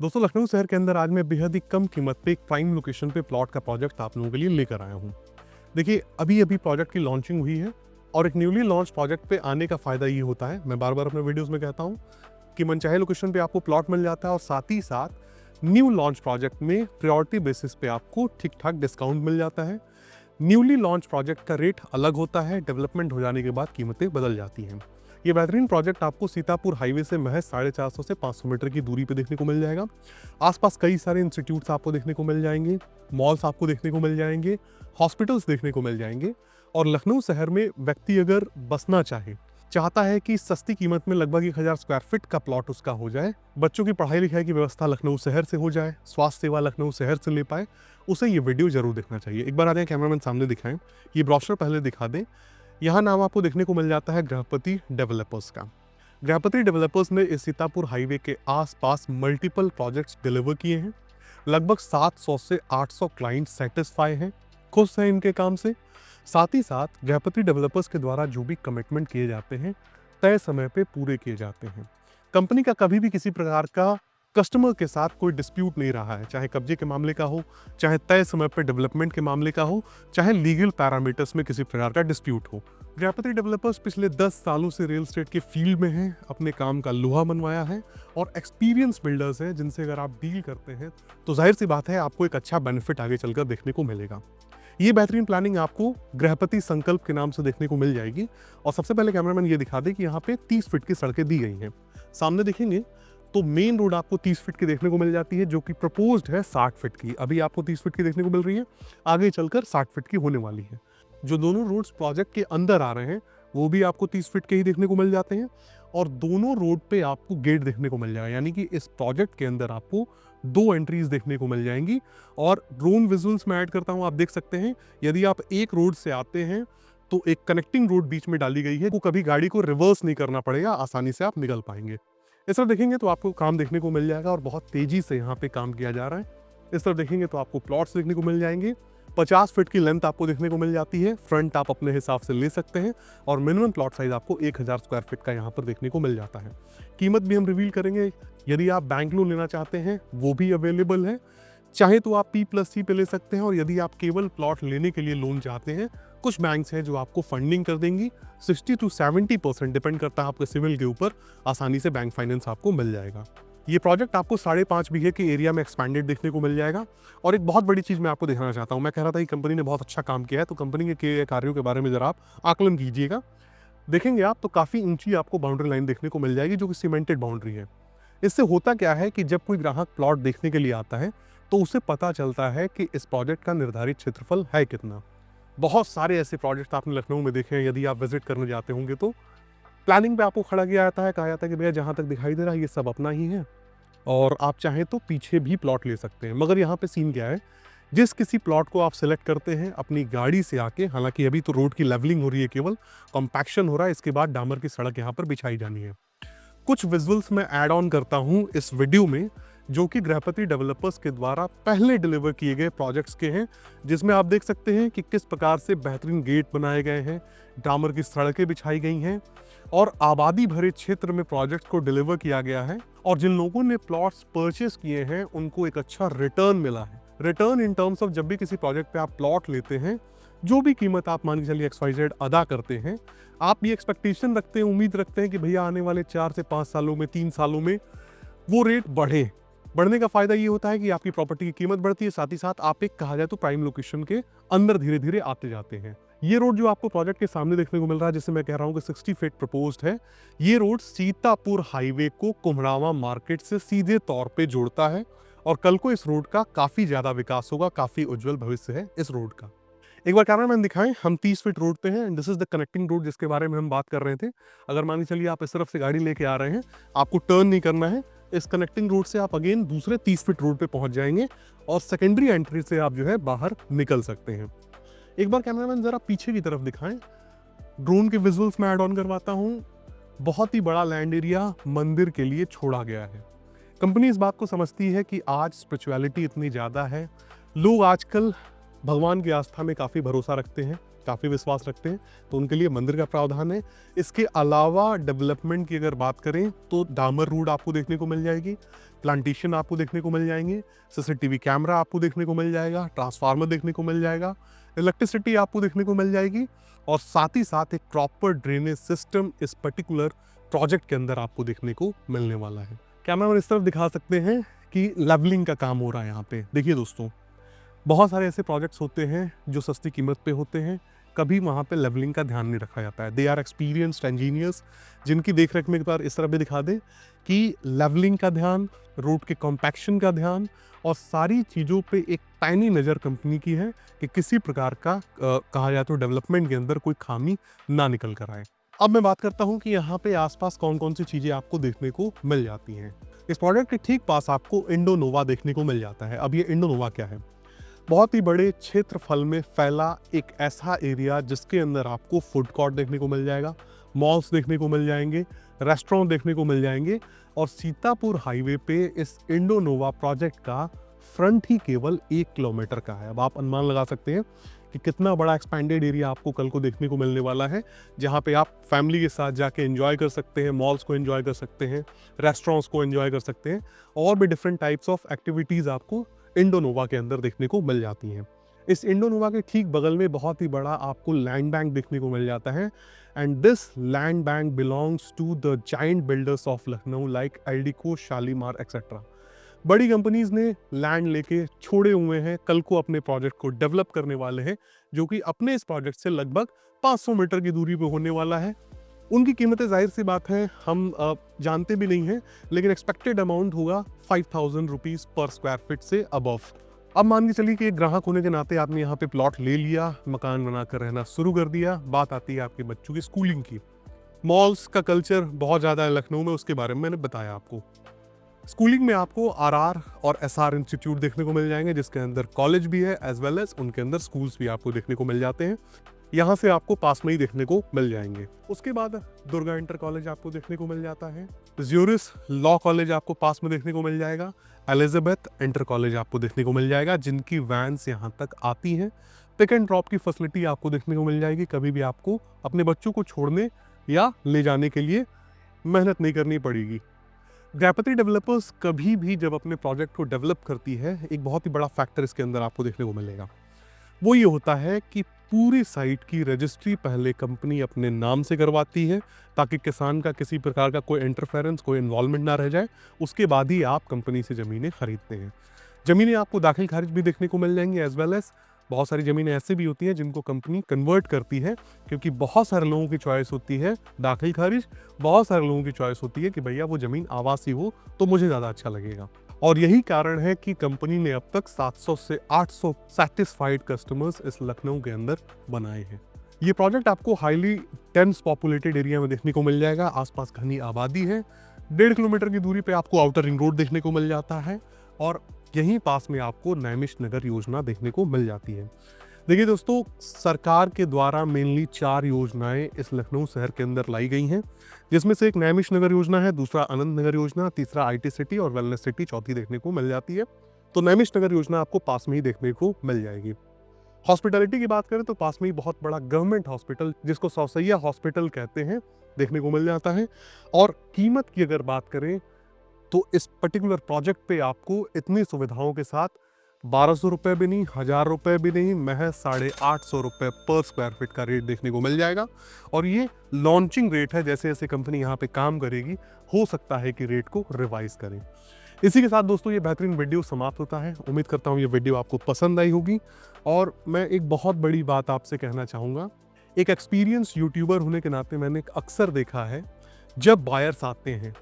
दोस्तों, लखनऊ शहर के अंदर आज मैं बेहद ही कम कीमत पे एक प्राइम लोकेशन पे प्लॉट का प्रोजेक्ट आप लोगों के लिए लेकर आया हूँ। देखिए, अभी अभी प्रोजेक्ट की लॉन्चिंग हुई है और एक न्यूली लॉन्च प्रोजेक्ट पे आने का फायदा ये होता है, मैं बार बार अपने वीडियोस में कहता हूँ कि मनचाहे लोकेशन पे आपको प्लॉट मिल जाता है और साथ ही साथ न्यू लॉन्च प्रोजेक्ट में प्रायोरिटी बेसिस पे आपको ठीक ठाक डिस्काउंट मिल जाता है। न्यूली लॉन्च प्रोजेक्ट का रेट अलग होता है, डेवलपमेंट हो जाने के बाद कीमतें बदल जाती हैं। ये बेहतरीन प्रोजेक्ट आपको सीतापुर हाईवे से महज 450 से 500 मीटर की दूरी पे देखने को मिल जाएगा। आसपास कई सारे इंस्टीट्यूट्स आपको देखने को मिल जाएंगे, मॉल्स आपको देखने को मिल जाएंगे, हॉस्पिटल्स देखने को मिल जाएंगे। और लखनऊ शहर में व्यक्ति अगर बसना चाहता है कि सस्ती कीमत में लगभग 1000 स्क्वायर फीट का प्लॉट उसका हो जाए, बच्चों की पढ़ाई लिखाई की व्यवस्था लखनऊ शहर से हो जाए, स्वास्थ्य सेवा लखनऊ शहर से ले पाए, उसे ये वीडियो जरूर देखना चाहिए। एक बार आ जाए, कैमरामैन सामने दिखाएं, ये ब्रोशर पहले दिखा दें। यहाँ नाम आपको देखने को मिल जाता है गृहपति डेवलपर्स का। गृहपति डेवलपर्स ने इस सीतापुर हाईवे के आसपास मल्टीपल प्रोजेक्ट्स डिलीवर किए हैं। लगभग 700 से 800 क्लाइंट सेटिस्फाई हैं, खुश हैं इनके काम से। साथ ही साथ गृहपति डेवलपर्स के द्वारा जो भी कमिटमेंट किए जाते हैं तय समय पे पूरे किए जाते हैं। कंपनी का कभी भी किसी प्रकार का कस्टमर के साथ कोई डिस्प्यूट नहीं रहा है, चाहे कब्जे के मामले का हो, चाहे तय समय पर डेवलपमेंट के मामले का हो, चाहे लीगल पैरामीटर्स में किसी प्रकार का डिस्प्यूट हो। गृहपति डेवलपर्स पिछले 10 सालों से रियल एस्टेट के फील्ड में हैं, अपने काम का लोहा मनवाया है और एक्सपीरियंस बिल्डर्स हैं जिनसे अगर आप डील करते हैं तो जाहिर सी बात है आपको एक अच्छा बेनिफिट आगे चलकर देखने को मिलेगा। ये बेहतरीन प्लानिंग आपको गृहपति संकल्प के नाम से देखने को मिल जाएगी। और सबसे पहले कैमरामैन ये दिखा दे कि यहाँ पे 30 फीट की सड़कें दी गई हैं। सामने देखेंगे तो मेन रोड आपको 30 फीट की देखने को मिल जाती है, जो कि प्रपोज्ड है 60 फीट की। अभी आपको 30 फीट की देखने को मिल रही है, आगे चलकर 60 फीट की होने वाली है। जो दोनों रोड्स प्रोजेक्ट के अंदर आ रहे हैं वो भी आपको 30 फीट के ही देखने को मिल जाते हैं और दोनों रोड पे आपको गेट देखने को मिल जाएगा, यानी कि इस प्रोजेक्ट के अंदर आपको 2 एंट्रीज देखने को मिल जाएंगी। और ड्रोन विजुअल्स में ऐड करता हूं, आप देख सकते हैं यदि आप एक रोड से आते हैं तो एक कनेक्टिंग रोड बीच में डाली गई है, तो कभी गाड़ी को रिवर्स नहीं करना पड़ेगा, आसानी से आप निकल पाएंगे। इस तरफ देखेंगे तो आपको काम देखने को मिल जाएगा और बहुत तेजी से यहाँ पे काम किया जा रहा है। इस तरफ देखेंगे तो आपको प्लॉट्स देखने को मिल जाएंगे। 50 फीट की लेंथ आपको देखने को मिल जाती है, फ्रंट आप अपने हिसाब से ले सकते हैं और मिनिमम प्लॉट साइज आपको 1000 स्क्वायर फीट का यहाँ पर देखने को मिल जाता है। कीमत भी हम रिवील करेंगे। यदि आप बैंक लोन लेना चाहते हैं वो भी अवेलेबल है, चाहे तो आप P+C पे ले सकते हैं। और यदि आप केवल प्लॉट लेने के लिए लोन चाहते हैं, कुछ बैंक्स हैं जो आपको फंडिंग कर देंगी। 60 to 70% डिपेंड करता है आपके सिविल के ऊपर, आसानी से बैंक फाइनेंस आपको मिल जाएगा। ये प्रोजेक्ट आपको 5.5 बीघे के एरिया में एक्सपैंडेड देखने को मिल जाएगा। और एक बहुत बड़ी चीज मैं आपको दिखाना चाहता हूँ, मैं कह रहा था कि कंपनी ने बहुत अच्छा काम किया है, तो कंपनी के कार्यों के बारे में जरा आप आकलन कीजिएगा। देखेंगे आप तो काफी ऊंची आपको बाउंड्री लाइन देखने को मिल जाएगी, जो कि सीमेंटेड बाउंड्री है। इससे होता क्या है कि जब कोई ग्राहक प्लॉट देखने के लिए आता है तो उसे पता चलता है कि इस प्रोजेक्ट का निर्धारित क्षेत्रफल है कितना। बहुत सारे ऐसे प्रोजेक्ट आपने लखनऊ में देखे हैं, यदि आप विजिट करने जाते होंगे तो प्लानिंग पे आपको खड़ा किया जाता है, कहा जाता है कि भैया जहाँ तक दिखाई दे रहा है ये सब अपना ही है और आप चाहें तो पीछे भी प्लॉट ले सकते हैं। मगर यहाँ पे सीन क्या है, जिस किसी प्लॉट को आप सिलेक्ट करते हैं अपनी गाड़ी से आके, हालांकि अभी तो रोड की लेवलिंग हो रही है, केवल कॉम्पैक्शन हो रहा है, इसके बाद डामर की सड़क यहाँ पर बिछाई जानी है। कुछ विजुअल्स में ऐड ऑन करता हूं इस वीडियो में, जो कि गृहपति डेवलपर्स के द्वारा पहले डिलीवर किए गए प्रोजेक्ट्स के हैं, जिसमें आप देख सकते हैं कि किस प्रकार से बेहतरीन गेट बनाए गए हैं, डामर की सड़कें बिछाई गई हैं और आबादी भरे क्षेत्र में प्रोजेक्ट को डिलीवर किया गया है। और जिन लोगों ने प्लॉट्स परचेस किए हैं उनको एक अच्छा रिटर्न मिला है। रिटर्न इन टर्म्स ऑफ, जब भी किसी प्रोजेक्ट पे आप प्लॉट लेते हैं, जो भी कीमत आप मान के चलिए XYZ अदा करते हैं, आप ये एक्सपेक्टेशन रखते हैं, उम्मीद रखते हैं कि भैया आने वाले 4 से 5 सालों में, 3 सालों में वो रेट बढ़े। बढ़ने का फायदा ये होता है कि आपकी प्रॉपर्टी की कीमत बढ़ती है, साथ ही साथ आप एक कहा जाए तो प्राइम लोकेशन के अंदर धीरे धीरे आते जाते हैं। ये रोड जो आपको प्रोजेक्ट के सामने देखने को मिल रहा है, जिसे मैं कह रहा हूँ कि 60 फीट प्रपोज्ड है, ये रोड सीतापुर हाईवे को कुम्हरावा मार्केट से सीधे तौर पे जोड़ता है और कल को इस रोड का काफी ज्यादा विकास होगा, काफी उज्जवल भविष्य है इस रोड का। एक बार कैमरामैन दिखाएं, हम 30 फीट रोड पे हैं and this is the connecting road जिसके बारे में हम बात कर रहे थे। अगर मान के चलिए आप इस तरफ से गाड़ी लेके आ रहे हैं, आपको टर्न नहीं करना है, इस कनेक्टिंग रोड से आप अगेन दूसरे 30 फीट रोड पे पहुंच जाएंगे और सेकेंडरी एंट्री से आप जो है बाहर निकल सकते हैं। एक बार कैमरामैन जरा पीछे की तरफ दिखाएं, ड्रोन के विजुअल्स में ऐड ऑन करवाता हूं। बहुत ही बड़ा लैंड एरिया मंदिर के लिए छोड़ा गया है। कंपनी इस बात को समझती है कि आज स्पिरिचुअलिटी इतनी ज्यादा है, लोग आजकल भगवान की आस्था में काफ़ी भरोसा रखते हैं, काफ़ी विश्वास रखते हैं, तो उनके लिए मंदिर का प्रावधान है। इसके अलावा डेवलपमेंट की अगर बात करें तो डामर रोड आपको देखने को मिल जाएगी, प्लांटेशन आपको देखने को मिल जाएंगे, सीसीटीवी कैमरा आपको देखने को मिल जाएगा, ट्रांसफार्मर देखने को मिल जाएगा, इलेक्ट्रिसिटी आपको देखने को मिल जाएगी, और साथ ही साथ एक प्रॉपर ड्रेनेज सिस्टम इस पर्टिकुलर प्रोजेक्ट के अंदर आपको देखने को मिलने वाला है। कैमरामैन इस तरफ दिखा सकते हैं कि लेवलिंग का काम हो रहा है यहाँ पे। देखिए दोस्तों, बहुत सारे ऐसे प्रोजेक्ट्स होते हैं जो सस्ती कीमत पे होते हैं, कभी वहाँ पे लेवलिंग का ध्यान नहीं रखा जाता है। दे आर एक्सपीरियंस्ड इंजीनियर्स जिनकी देखरेख में एक बार इस तरह भी दिखा दे कि लेवलिंग का ध्यान, रोड के कॉम्पैक्शन का ध्यान और सारी चीज़ों पे एक पैनी नज़र कंपनी की है कि किसी प्रकार का कहा जाए तो डेवलपमेंट के अंदर कोई खामी ना निकल कर आए। अब मैं बात करता हूँ कि यहाँ पे आसपास कौन कौन सी चीज़ें आपको देखने को मिल जाती हैं। इस प्रोजेक्ट के ठीक पास आपको इंडोनोवा देखने को मिल जाता है। अब ये इंडोनोवा क्या है? बहुत ही बड़े क्षेत्रफल में फैला एक ऐसा एरिया जिसके अंदर आपको फूड कोर्ट देखने को मिल जाएगा, मॉल्स देखने को मिल जाएंगे, रेस्टोरेंट देखने को मिल जाएंगे, और सीतापुर हाईवे पे इस इंडोनोवा प्रोजेक्ट का फ्रंट ही केवल 1 किलोमीटर का है। अब आप अनुमान लगा सकते हैं कि कितना बड़ा एक्सपैंडेड एरिया आपको कल को देखने को मिलने वाला है, जहाँ पे आप फैमिली के साथ जाके एंजॉय कर सकते हैं, मॉल्स को एंजॉय कर सकते हैं, रेस्टोरेंट्स को एंजॉय कर सकते हैं, और भी डिफरेंट टाइप्स ऑफ एक्टिविटीज़ आपको इंडोनोवा के अंदर देखने को मिल जाती हैं। इस इंडोनोवा के ठीक बगल में बहुत ही बड़ा आपको लैंड बैंक देखने को मिल जाता है, and this land bank belongs to the giant builders of Lucknow like Eldeco, Shalimar etcetera. बड़ी कंपनीज ने लैंड लेके छोड़े हुए हैं, कल को अपने प्रोजेक्ट को डेवलप करने वाले हैं, जो कि अपने इस प्रोजेक्ट से लगभग 500 मीटर की दूरी पर होने वाला है। उनकी कीमतें जाहिर सी बात है हम जानते भी नहीं हैं, लेकिन एक्सपेक्टेड अमाउंट होगा 5000 रुपीज़ पर स्क्वायर फीट से अबव। अब मान के चलिए कि एक ग्राहक होने के नाते आपने यहाँ पे प्लॉट ले लिया, मकान बनाकर रहना शुरू कर दिया। बात आती है आपके बच्चों की स्कूलिंग की। मॉल्स का कल्चर बहुत ज़्यादा है लखनऊ में, उसके बारे में मैंने बताया आपको। स्कूलिंग में आपको आरआर और एसआर इंस्टीट्यूट देखने को मिल जाएंगे, जिसके अंदर कॉलेज भी है एज वेल एज उनके अंदर स्कूल्स भी आपको देखने को मिल जाते हैं। यहाँ से आपको पास में ही देखने को मिल जाएंगे। उसके बाद दुर्गा इंटर कॉलेज आपको देखने को मिल जाता है, ज्यूरिस लॉ कॉलेज आपको पास में देखने को मिल जाएगा, एलिजाबेथ इंटर कॉलेज आपको देखने को मिल जाएगा, जिनकी वैन्स यहाँ तक आती हैं। पिक एंड ड्रॉप की फैसिलिटी आपको देखने को मिल जाएगी, कभी भी आपको अपने बच्चों को छोड़ने या ले जाने के लिए मेहनत नहीं करनी पड़ेगी। गृहपति डेवलपर्स कभी भी जब अपने प्रोजेक्ट को डेवलप करती है, एक बहुत ही बड़ा फैक्टर इसके अंदर आपको देखने को मिलेगा, वो ये होता है कि पूरी साइट की रजिस्ट्री पहले कंपनी अपने नाम से करवाती है, ताकि किसान का किसी प्रकार का कोई इंटरफेरेंस, कोई इन्वॉल्वमेंट ना रह जाए। उसके बाद ही आप कंपनी से ज़मीनें खरीदते हैं। ज़मीनें आपको दाखिल खारिज भी देखने को मिल जाएंगी, एज वेल एज बहुत सारी ज़मीनें ऐसी भी होती हैं जिनको कंपनी कन्वर्ट करती है, क्योंकि बहुत सारे लोगों की चॉइस होती है दाखिल खारिज, बहुत सारे लोगों की चॉइस होती है कि भैया वो ज़मीन आवासी हो तो मुझे ज़्यादा अच्छा लगेगा। और यही कारण है कि कंपनी ने अब तक 700 से 800 सैटिस्फाइड कस्टमर्स इस लखनऊ के अंदर बनाए हैं। ये प्रोजेक्ट आपको हाईली डेंस पॉपुलेटेड एरिया में देखने को मिल जाएगा। आसपास घनी आबादी है। 1.5 किलोमीटर की दूरी पे आपको आउटर रिंग रोड देखने को मिल जाता है, और यहीं पास में आपको नैमिष नगर योजना देखने को मिल जाती है। देखिए दोस्तों, सरकार के द्वारा मेनली 4 योजनाएं इस लखनऊ शहर के अंदर लाई गई हैं, जिसमें से एक नैमिष नगर योजना है, दूसरा आनंद नगर योजना, तीसरा आईटी सिटी और वेलनेस सिटी चौथी देखने को मिल जाती है। तो नैमिष नगर योजना आपको पास में ही देखने को मिल जाएगी। हॉस्पिटलिटी की बात करें तो पास में ही बहुत बड़ा गवर्नमेंट हॉस्पिटल, जिसको सौसैया हॉस्पिटल कहते हैं, देखने को मिल जाता है। और कीमत की अगर बात करें तो इस पर्टिकुलर प्रोजेक्ट पे आपको इतनी सुविधाओं के साथ 1200 रुपये भी नहीं, 1000 रुपये भी नहीं, महज 850 रुपये पर स्क्वायर फीट का रेट देखने को मिल जाएगा। और ये लॉन्चिंग रेट है, जैसे जैसे कंपनी यहाँ पे काम करेगी हो सकता है कि रेट को रिवाइज करें। इसी के साथ दोस्तों ये बेहतरीन वीडियो समाप्त होता है। उम्मीद करता हूँ ये वीडियो आपको पसंद आई होगी। और मैं एक बहुत बड़ी बात आपसे कहना चाहूँगा, एक एक्सपीरियंस यूट्यूबर होने के नाते मैंने अक्सर देखा है, जब बायर्स आते हैं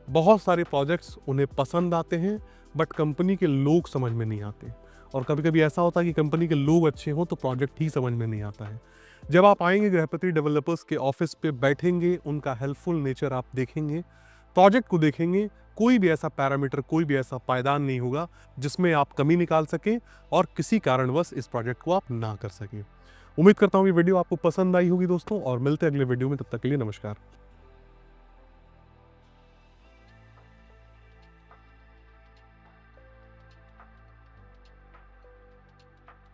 बहुत सारे प्रोजेक्ट्स उन्हें पसंद आते हैं, बट कंपनी के लोग समझ में नहीं आते। और कभी कभी ऐसा होता है कि कंपनी के लोग अच्छे हों तो प्रोजेक्ट ही समझ में नहीं आता है। जब आप आएंगे गृहपति डेवलपर्स के ऑफिस पे बैठेंगे, उनका हेल्पफुल नेचर आप देखेंगे, प्रोजेक्ट को देखेंगे, कोई भी ऐसा पैरामीटर, कोई भी ऐसा पायदान नहीं होगा जिसमें आप कमी निकाल सकें और किसी कारणवश इस प्रोजेक्ट को आप ना कर सकें। उम्मीद करता हूँ ये वीडियो आपको पसंद आई होगी दोस्तों, और मिलते हैं अगले वीडियो में। तब तक के लिए नमस्कार।